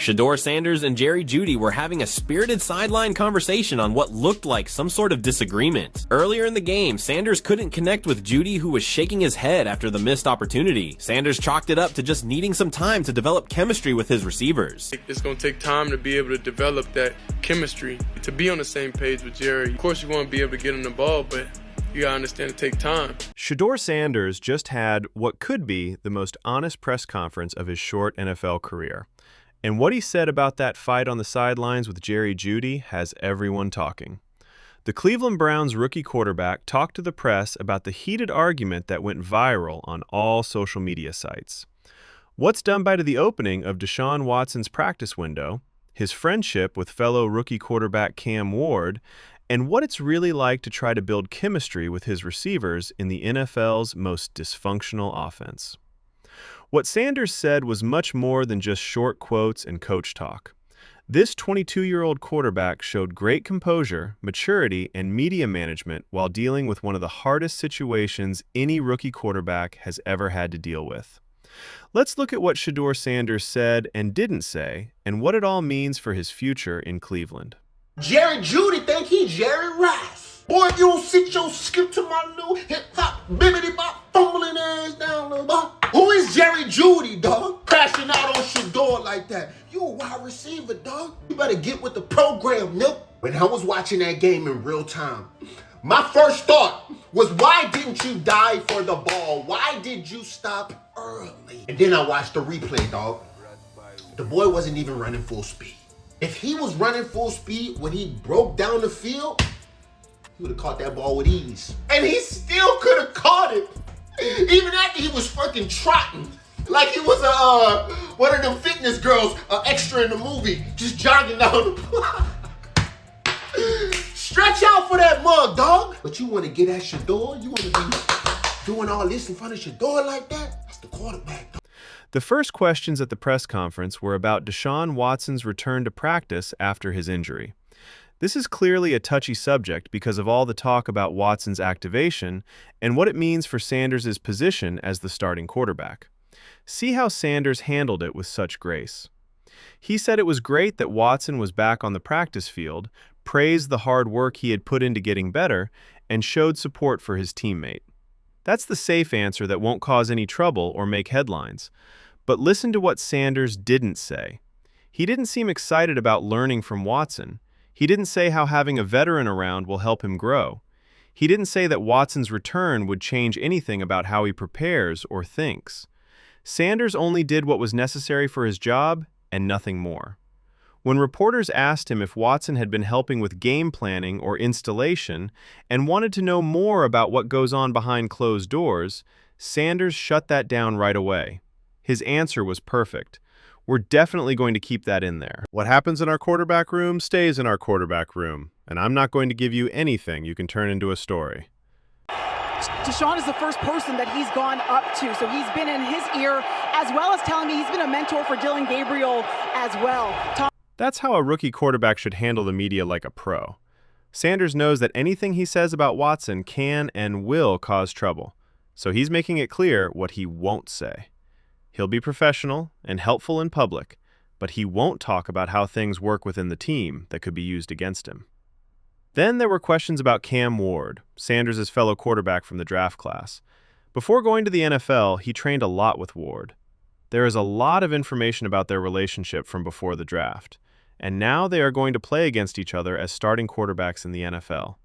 Shedeur Sanders and Jeudy were having a spirited sideline conversation on what looked like some sort of disagreement. Earlier in the game, Sanders couldn't connect with Jeudy, who was shaking his head after the missed opportunity. Sanders chalked it up to just needing some time to develop chemistry with his receivers. It's going to take time to be able to develop that chemistry, to be on the same page with Jerry. Of course, you want to be able to get him the ball, but you gotta understand it takes time. Shedeur Sanders just had what could be the most honest press conference of his short NFL career. And what he said about that fight on the sidelines with Jeudy has everyone talking. The Cleveland Browns rookie quarterback talked to the press about the heated argument that went viral on all social media sites. What's done by the opening of Deshaun Watson's practice window, his friendship with fellow rookie quarterback Cam Ward, and what it's really like to try to build chemistry with his receivers in the NFL's most dysfunctional offense. What Sanders said was much more than just short quotes and coach talk. This 22-year-old quarterback showed great composure, maturity, and media management while dealing with one of the hardest situations any rookie quarterback has ever had to deal with. Let's look at what Shedeur Sanders said and didn't say, and what it all means for his future in Cleveland. Jeudy think he Jerry Rice. Boy, if you don't sit your skip to my little hip-hop, bibbity-bop, fumbling ass down, little boy. Who is Jeudy, dog? Crashing out on Shedeur like that. You a wide receiver, dog. You better get with the program, Nip. When I was watching that game in real time, my first thought was, why didn't you dive for the ball? Why did you stop early? And then I watched the replay, dog. The boy wasn't even running full speed. If he was running full speed when he broke down the field, he would have caught that ball with ease. And he still could have caught it. Even after he was fucking trotting. Like he was one of them fitness girls, extra in the movie, just jogging down the block. Stretch out for that mug, dog. But you want to get at Shedeur? You want to be doing all this in front of Shedeur like that? That's the quarterback, dog. The first questions at the press conference were about Deshaun Watson's return to practice after his injury. This is clearly a touchy subject because of all the talk about Watson's activation and what it means for Sanders' position as the starting quarterback. See how Sanders handled it with such grace. He said it was great that Watson was back on the practice field, praised the hard work he had put into getting better, and showed support for his teammate. That's the safe answer that won't cause any trouble or make headlines. But listen to what Sanders didn't say. He didn't seem excited about learning from Watson. He didn't say how having a veteran around will help him grow. He didn't say that Watson's return would change anything about how he prepares or thinks. Sanders only did what was necessary for his job and nothing more. When reporters asked him if Watson had been helping with game planning or installation and wanted to know more about what goes on behind closed doors, Sanders shut that down right away. His answer was perfect. We're definitely going to keep that in there. What happens in our quarterback room stays in our quarterback room, and I'm not going to give you anything you can turn into a story. Deshaun is the first person that he's gone up to, so he's been in his ear, as well as telling me he's been a mentor for Gabriel as well. That's how a rookie quarterback should handle the media like a pro. Sanders knows that anything he says about Watson can and will cause trouble, so he's making it clear what he won't say. He'll be professional and helpful in public, but he won't talk about how things work within the team that could be used against him. Then there were questions about Cam Ward, Sanders' fellow quarterback from the draft class. Before going to the NFL, he trained a lot with Ward. There is a lot of information about their relationship from before the draft, and now they are going to play against each other as starting quarterbacks in the NFL.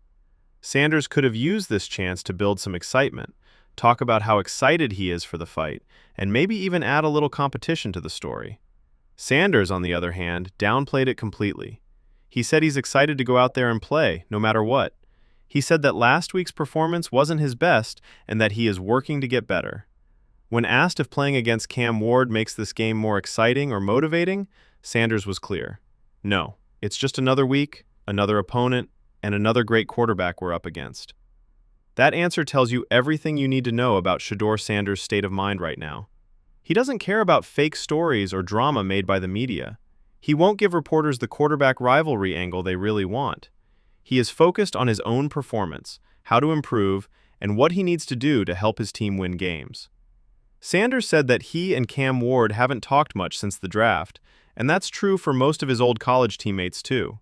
Sanders could have used this chance to build some excitement, talk about how excited he is for the fight, and maybe even add a little competition to the story. Sanders, on the other hand, downplayed it completely. He said he's excited to go out there and play, no matter what. He said that last week's performance wasn't his best and that he is working to get better. When asked if playing against Cam Ward makes this game more exciting or motivating, Sanders was clear. No, it's just another week, another opponent, and another great quarterback we're up against. That answer tells you everything you need to know about Shedeur Sanders' state of mind right now. He doesn't care about fake stories or drama made by the media. He won't give reporters the quarterback rivalry angle they really want. He is focused on his own performance, how to improve, and what he needs to do to help his team win games. Sanders said that he and Cam Ward haven't talked much since the draft, And that's true for most of his old college teammates too.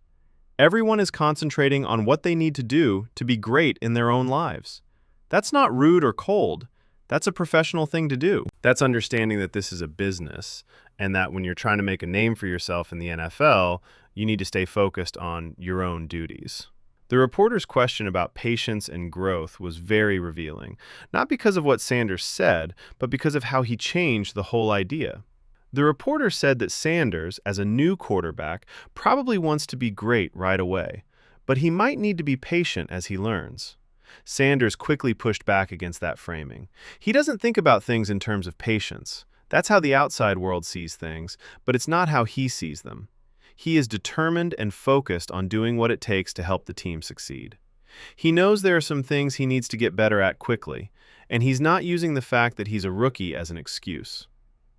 Everyone is concentrating on what they need to do to be great in their own lives. That's not rude or cold. That's a professional thing to do. That's understanding that this is a business and that when you're trying to make a name for yourself in the NFL, you need to stay focused on your own duties. The reporter's question about patience and growth was very revealing, not because of what Sanders said, but because of how he changed the whole idea. The reporter said that Sanders, as a new quarterback, probably wants to be great right away, but he might need to be patient as he learns. Sanders quickly pushed back against that framing. He doesn't think about things in terms of patience. That's how the outside world sees things, but it's not how he sees them. He is determined and focused on doing what it takes to help the team succeed. He knows there are some things he needs to get better at quickly, and he's not using the fact that he's a rookie as an excuse.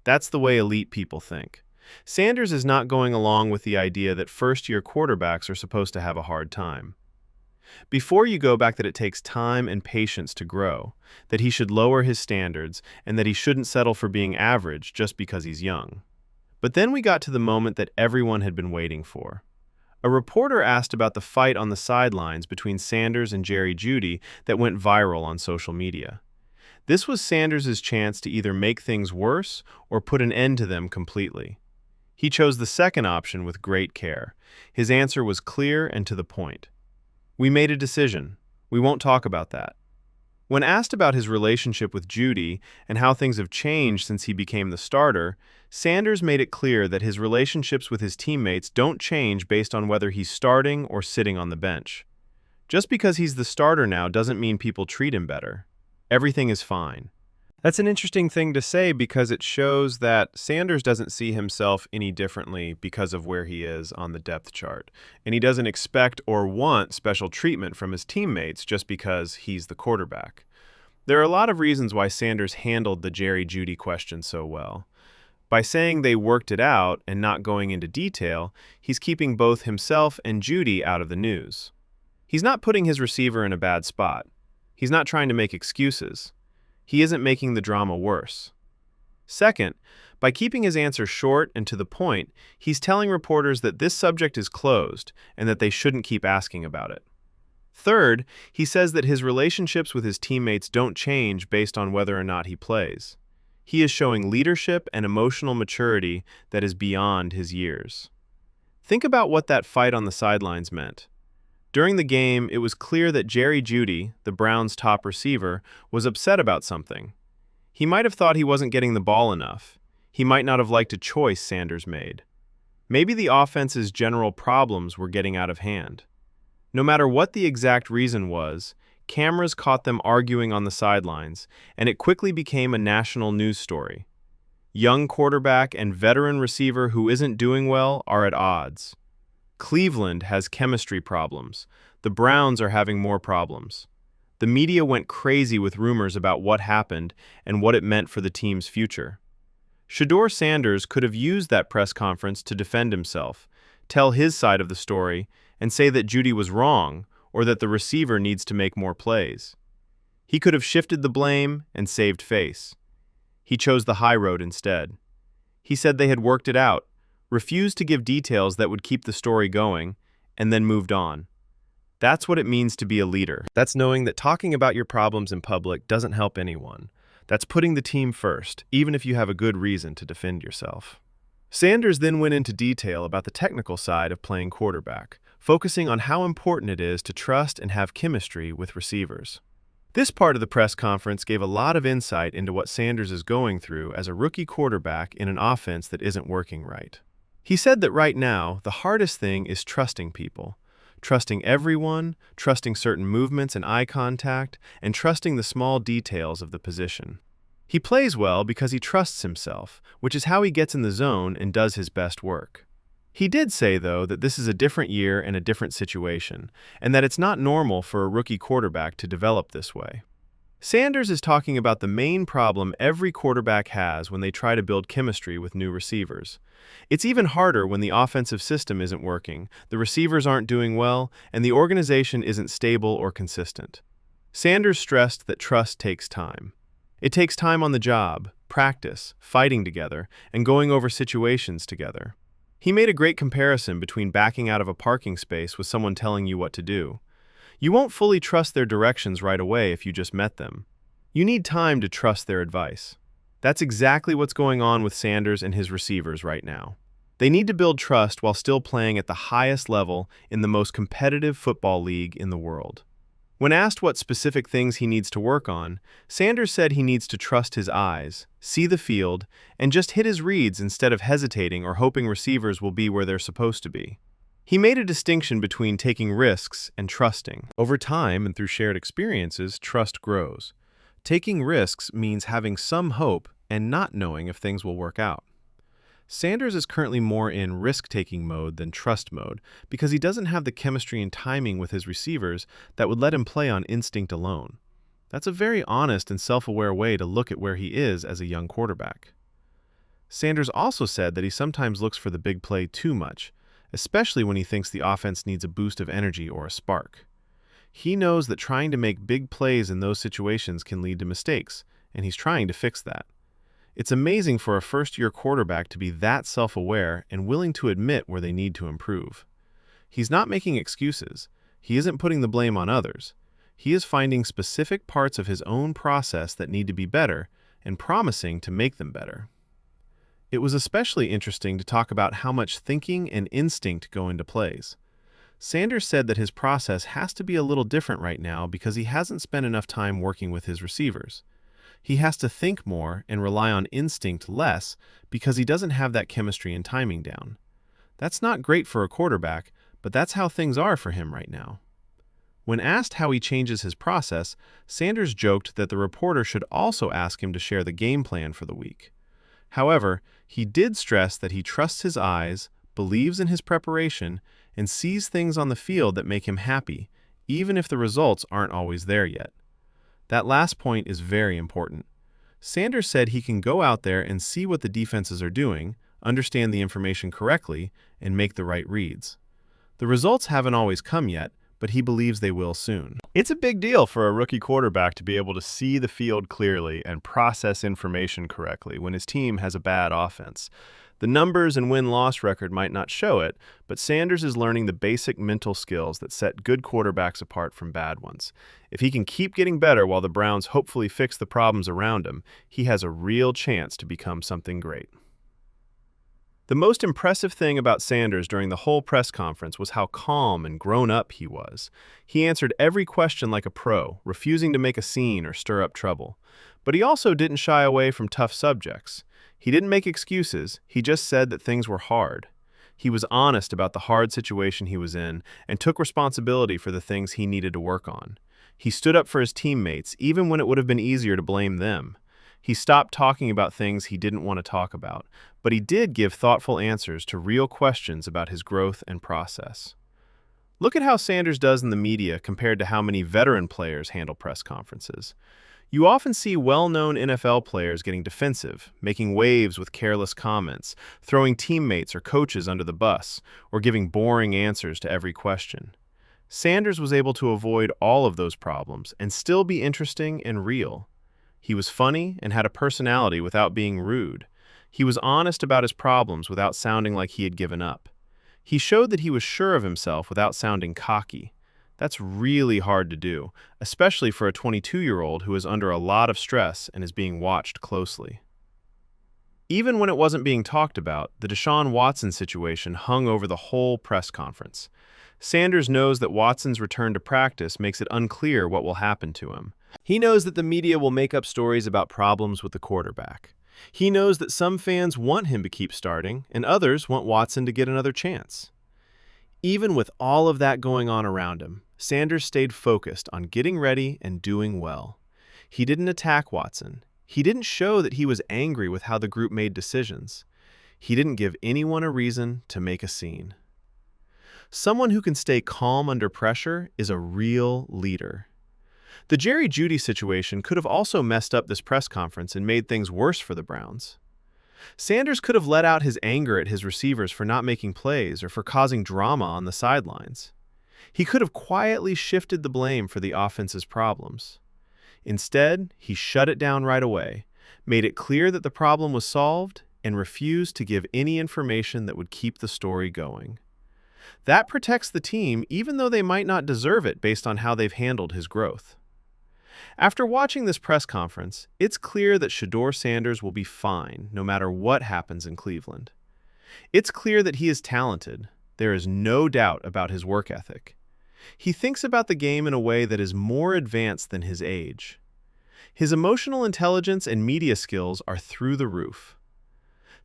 That's the way elite people think. Sanders is not going along with the idea that first-year quarterbacks are supposed to have a hard time. Before you go back that it takes time and patience to grow, that he should lower his standards, and that he shouldn't settle for being average just because he's young. But then we got to the moment that everyone had been waiting for. A reporter asked about the fight on the sidelines between Sanders and Jeudy that went viral on social media. This was Sanders' chance to either make things worse or put an end to them completely. He chose the second option with great care. His answer was clear and to the point. "We made a decision. We won't talk about that." When asked about his relationship with Jeudy and how things have changed since he became the starter, Sanders made it clear that his relationships with his teammates don't change based on whether he's starting or sitting on the bench. Just because he's the starter now doesn't mean people treat him better. Everything is fine. That's an interesting thing to say because it shows that Sanders doesn't see himself any differently because of where he is on the depth chart. And he doesn't expect or want special treatment from his teammates just because he's the quarterback. There are a lot of reasons why Sanders handled the Jeudy question so well. By saying they worked it out and not going into detail, he's keeping both himself and Jeudy out of the news. He's not putting his receiver in a bad spot. He's not trying to make excuses. He isn't making the drama worse. Second, by keeping his answer short and to the point, he's telling reporters that this subject is closed and that they shouldn't keep asking about it. Third, he says that his relationships with his teammates don't change based on whether or not he plays. He is showing leadership and emotional maturity that is beyond his years. Think about what that fight on the sidelines meant. During the game, it was clear that Jeudy, the Browns' top receiver, was upset about something. He might have thought he wasn't getting the ball enough. He might not have liked a choice Sanders made. Maybe the offense's general problems were getting out of hand. No matter what the exact reason was, cameras caught them arguing on the sidelines, and it quickly became a national news story. Young quarterback and veteran receiver who isn't doing well are at odds. Cleveland has chemistry problems. The Browns are having more problems. The media went crazy with rumors about what happened and what it meant for the team's future. Shedeur Sanders could have used that press conference to defend himself, tell his side of the story, and say that Jeudy was wrong or that the receiver needs to make more plays. He could have shifted the blame and saved face. He chose the high road instead. He said they had worked it out, refused to give details that would keep the story going, and then moved on. That's what it means to be a leader. That's knowing that talking about your problems in public doesn't help anyone. That's putting the team first, even if you have a good reason to defend yourself. Sanders then went into detail about the technical side of playing quarterback, focusing on how important it is to trust and have chemistry with receivers. This part of the press conference gave a lot of insight into what Sanders is going through as a rookie quarterback in an offense that isn't working right. He said that right now, the hardest thing is trusting people. Trusting everyone, trusting certain movements and eye contact, and trusting the small details of the position. He plays well because he trusts himself, which is how he gets in the zone and does his best work. He did say, though, that this is a different year and a different situation, and that it's not normal for a rookie quarterback to develop this way. Sanders is talking about the main problem every quarterback has when they try to build chemistry with new receivers. It's even harder when the offensive system isn't working, the receivers aren't doing well, and the organization isn't stable or consistent. Sanders stressed that trust takes time. It takes time on the job, practice, fighting together, and going over situations together. He made a great comparison between backing out of a parking space with someone telling you what to do. You won't fully trust their directions right away if you just met them. You need time to trust their advice. That's exactly what's going on with Sanders and his receivers right now. They need to build trust while still playing at the highest level in the most competitive football league in the world. When asked what specific things he needs to work on, Sanders said he needs to trust his eyes, see the field, and just hit his reads instead of hesitating or hoping receivers will be where they're supposed to be. He made a distinction between taking risks and trusting. Over time and through shared experiences, trust grows. Taking risks means having some hope and not knowing if things will work out. Sanders is currently more in risk-taking mode than trust mode because he doesn't have the chemistry and timing with his receivers that would let him play on instinct alone. That's a very honest and self-aware way to look at where he is as a young quarterback. Sanders also said that he sometimes looks for the big play too much, especially when he thinks the offense needs a boost of energy or a spark. He knows that trying to make big plays in those situations can lead to mistakes, and he's trying to fix that. It's amazing for a first-year quarterback to be that self-aware and willing to admit where they need to improve. He's not making excuses. He isn't putting the blame on others. He is finding specific parts of his own process that need to be better and promising to make them better. It was especially interesting to talk about how much thinking and instinct go into plays. Sanders said that his process has to be a little different right now because he hasn't spent enough time working with his receivers. He has to think more and rely on instinct less because he doesn't have that chemistry and timing down. That's not great for a quarterback, but that's how things are for him right now. When asked how he changes his process, Sanders joked that the reporter should also ask him to share the game plan for the week. However, he did stress that he trusts his eyes, believes in his preparation, and sees things on the field that make him happy, even if the results aren't always there yet. That last point is very important. Sanders said he can go out there and see what the defenses are doing, understand the information correctly, and make the right reads. The results haven't always come yet, but he believes they will soon. It's a big deal for a rookie quarterback to be able to see the field clearly and process information correctly when his team has a bad offense. The numbers and win-loss record might not show it, but Sanders is learning the basic mental skills that set good quarterbacks apart from bad ones. If he can keep getting better while the Browns hopefully fix the problems around him, he has a real chance to become something great. The most impressive thing about Sanders during the whole press conference was how calm and grown-up he was. He answered every question like a pro, refusing to make a scene or stir up trouble. But he also didn't shy away from tough subjects. He didn't make excuses, he just said that things were hard. He was honest about the hard situation he was in and took responsibility for the things he needed to work on. He stood up for his teammates, even when it would have been easier to blame them. He stopped talking about things he didn't want to talk about, but he did give thoughtful answers to real questions about his growth and process. Look at how Sanders does in the media compared to how many veteran players handle press conferences. You often see well-known NFL players getting defensive, making waves with careless comments, throwing teammates or coaches under the bus, or giving boring answers to every question. Sanders was able to avoid all of those problems and still be interesting and real. He was funny and had a personality without being rude. He was honest about his problems without sounding like he had given up. He showed that he was sure of himself without sounding cocky. That's really hard to do, especially for a 22-year-old who is under a lot of stress and is being watched closely. Even when it wasn't being talked about, the Deshaun Watson situation hung over the whole press conference. Sanders knows that Watson's return to practice makes it unclear what will happen to him. He knows that the media will make up stories about problems with the quarterback. He knows that some fans want him to keep starting, and others want Watson to get another chance. Even with all of that going on around him, Sanders stayed focused on getting ready and doing well. He didn't attack Watson. He didn't show that he was angry with how the group made decisions. He didn't give anyone a reason to make a scene. Someone who can stay calm under pressure is a real leader. The Jeudy situation could have also messed up this press conference and made things worse for the Browns. Sanders could have let out his anger at his receivers for not making plays or for causing drama on the sidelines. He could have quietly shifted the blame for the offense's problems. Instead, he shut it down right away, made it clear that the problem was solved, and refused to give any information that would keep the story going. That protects the team even though they might not deserve it based on how they've handled his growth. After watching this press conference, it's clear that Shedeur Sanders will be fine no matter what happens in Cleveland. It's clear that he is talented. There is no doubt about his work ethic. He thinks about the game in a way that is more advanced than his age. His emotional intelligence and media skills are through the roof.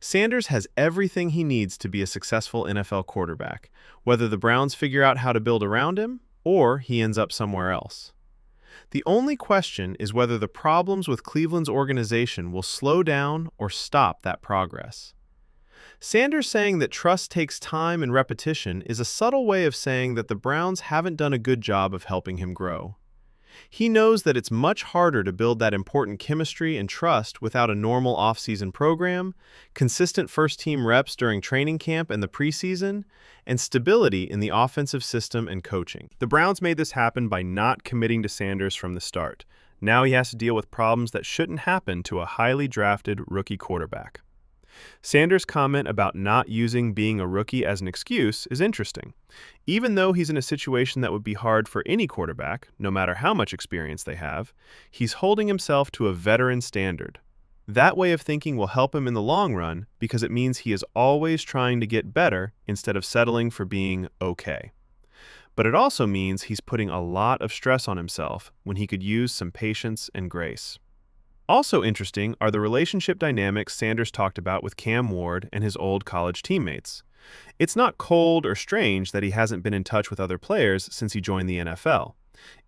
Sanders has everything he needs to be a successful NFL quarterback, whether the Browns figure out how to build around him or he ends up somewhere else. The only question is whether the problems with Cleveland's organization will slow down or stop that progress. Sanders saying that trust takes time and repetition is a subtle way of saying that the Browns haven't done a good job of helping him grow. He knows that it's much harder to build that important chemistry and trust without a normal offseason program, consistent first-team reps during training camp and the preseason, and stability in the offensive system and coaching. The Browns made this happen by not committing to Sanders from the start. Now he has to deal with problems that shouldn't happen to a highly drafted rookie quarterback. Sanders' comment about not using being a rookie as an excuse is interesting. Even though he's in a situation that would be hard for any quarterback, no matter how much experience they have, he's holding himself to a veteran standard. That way of thinking will help him in the long run because it means he is always trying to get better instead of settling for being okay. But it also means he's putting a lot of stress on himself when he could use some patience and grace. Also interesting are the relationship dynamics Sanders talked about with Cam Ward and his old college teammates. It's not cold or strange that he hasn't been in touch with other players since he joined the NFL.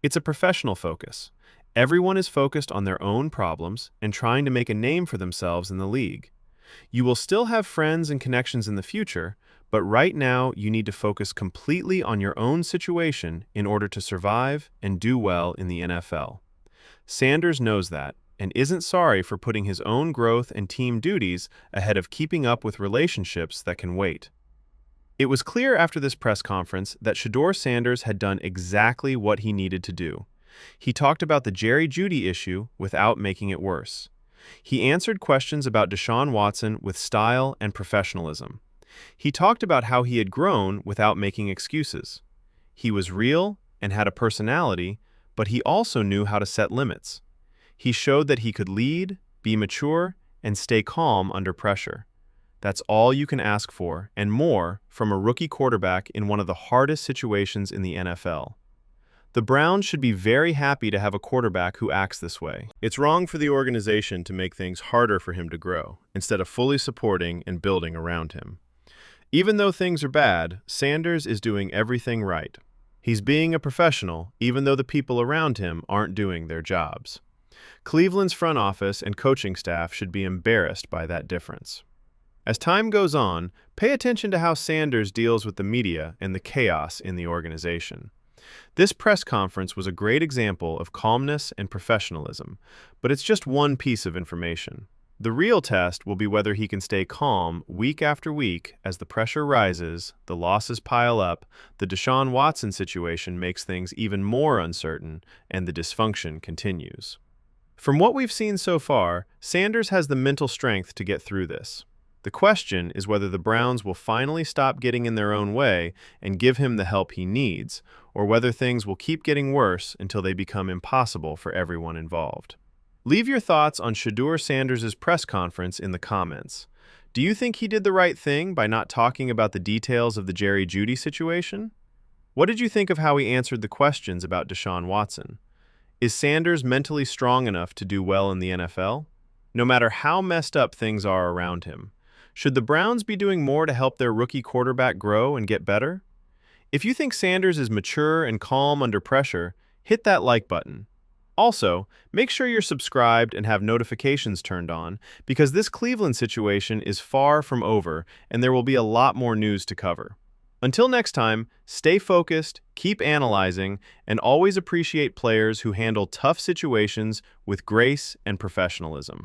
It's a professional focus. Everyone is focused on their own problems and trying to make a name for themselves in the league. You will still have friends and connections in the future, but right now you need to focus completely on your own situation in order to survive and do well in the NFL. Sanders knows that, and isn't sorry for putting his own growth and team duties ahead of keeping up with relationships that can wait. It was clear after this press conference that Shedeur Sanders had done exactly what he needed to do. He talked about the Jeudy issue without making it worse. He answered questions about Deshaun Watson with style and professionalism. He talked about how he had grown without making excuses. He was real and had a personality, but he also knew how to set limits. He showed that he could lead, be mature, and stay calm under pressure. That's all you can ask for, and more, from a rookie quarterback in one of the hardest situations in the NFL. The Browns should be very happy to have a quarterback who acts this way. It's wrong for the organization to make things harder for him to grow, instead of fully supporting and building around him. Even though things are bad, Sanders is doing everything right. He's being a professional, even though the people around him aren't doing their jobs. Cleveland's front office and coaching staff should be embarrassed by that difference. As time goes on, pay attention to how Sanders deals with the media and the chaos in the organization. This press conference was a great example of calmness and professionalism, but it's just one piece of information. The real test will be whether he can stay calm week after week as the pressure rises, the losses pile up, the Deshaun Watson situation makes things even more uncertain, and the dysfunction continues. From what we've seen so far, Sanders has the mental strength to get through this. The question is whether the Browns will finally stop getting in their own way and give him the help he needs, or whether things will keep getting worse until they become impossible for everyone involved. Leave your thoughts on Shedeur Sanders' press conference in the comments. Do you think he did the right thing by not talking about the details of the Jeudy situation? What did you think of how he answered the questions about Deshaun Watson? Is Sanders mentally strong enough to do well in the NFL? No matter how messed up things are around him, should the Browns be doing more to help their rookie quarterback grow and get better? If you think Sanders is mature and calm under pressure, hit that like button. Also, make sure you're subscribed and have notifications turned on because this Cleveland situation is far from over and there will be a lot more news to cover. Until next time, stay focused, keep analyzing, and always appreciate players who handle tough situations with grace and professionalism.